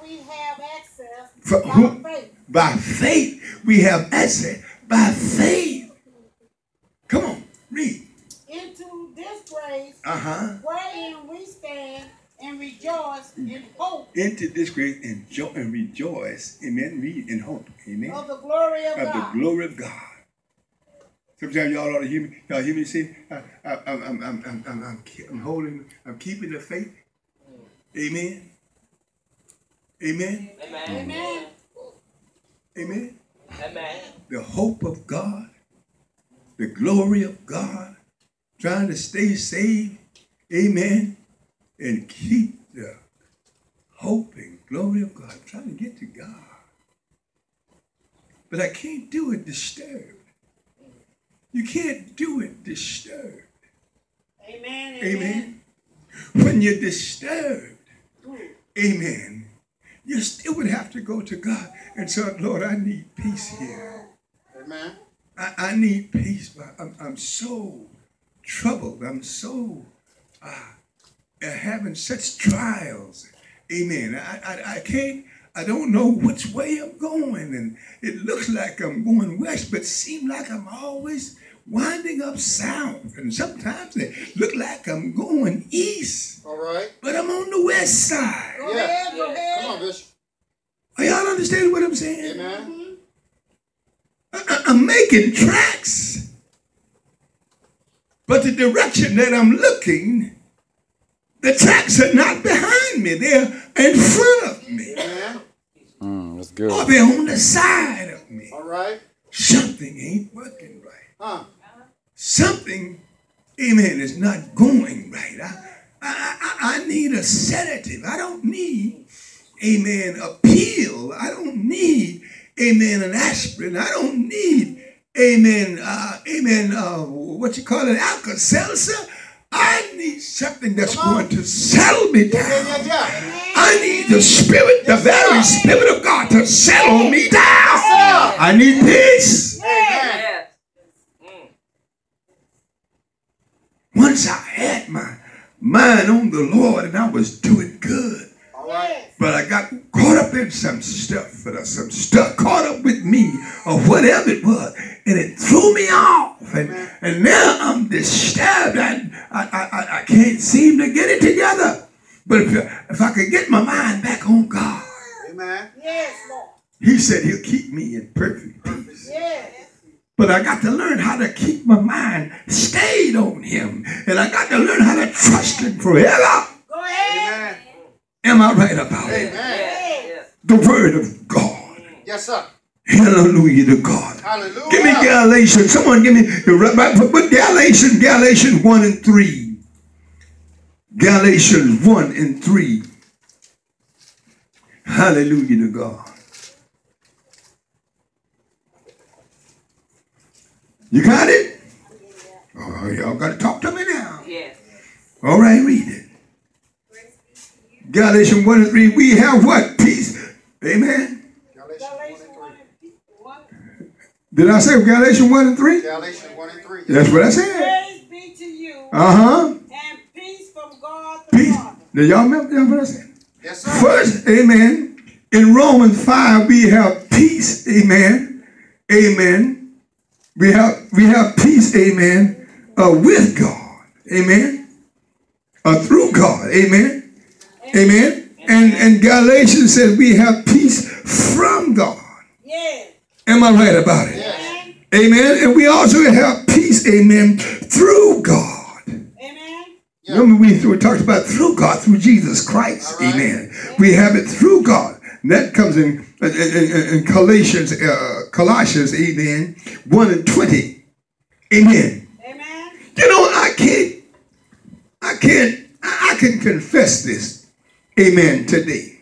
we have access by faith. By faith. We have access by faith. Come on, read. Into this grace, wherein we stand and rejoice in hope. Into this grace and rejoice. Amen. Read in hope. Amen. Of the glory of God. The glory of God. Sometimes y'all ought to hear me. Y'all hear me say, I'm keeping the faith. Amen. Amen. Amen. Amen. Amen. The hope of God, the glory of God, trying to stay saved. Amen. And keep the hope and glory of God. I'm trying to get to God. But I can't do it disturbed. You can't do it disturbed. Amen. Amen. When you're disturbed, amen, you still would have to go to God and say, Lord, I need peace here. Amen. I need peace. I'm so troubled. I'm so having such trials. Amen. I don't know which way I'm going. And it looks like I'm going west, but it seems like I'm always winding up south. And sometimes it look like I'm going east. All right. But I'm on the west side. Go ahead. Come on, Bishop. Are y'all understanding what I'm saying? Amen. I'm making tracks. But the direction that I'm looking, the tracks are not behind me. They're in front of me. Amen. That's good. Or they're on the side of me. All right. Something ain't working right. Huh. Something, amen, is not going right. I need a sedative. I don't need, amen, a pill. I don't need, amen, an aspirin. I don't need, amen, what you call it, Alka-Seltzer. I need something that's going to settle me down. I need the Spirit, the very Spirit of God to settle me down. I need peace. Amen. Once I had my mind on the Lord and I was doing good. All right. But I got caught up in some stuff, some stuff caught up with me or whatever it was, and it threw me off. And now I'm disturbed. I can't seem to get it together. But if I could get my mind back on God, Amen. Yes, Lord. He said He'll keep me in perfect peace. Yes. But I got to learn how to keep my mind stayed on Him. And I got to learn how to trust Him forever. Go ahead. Amen. Am I right about it? Amen. The Word of God. Yes, sir. Hallelujah to God. Hallelujah. Give me Galatians. Someone give me put Galatians 1 and 3. Galatians 1 and 3. Hallelujah to God. You got it? Oh, y'all got to talk to me now. Yes. All right, read it. Galatians 1 and 3. We have what? Peace. Amen. Galatians 1 and 3. Did I say Galatians 1 and 3? Galatians 1 and 3. That's what I said. Praise be to you. And peace from God the peace. Father. Now y'all remember what I said? Yes, sir. First, amen. In Romans 5, we have peace. Amen. Amen. We have peace. Amen. With God. Amen. Through God. Amen. Amen. And Galatians says we have peace from God. Yes. Am I right about it? Yes. Amen. And we also have peace. Amen. Through God. Amen. Yeah. Remember we talked about through God, through Jesus Christ. Right. Amen. We have it through God. And that comes in Colossians, amen, 1 and 20. Amen. Amen. You know, I can confess this, amen, today.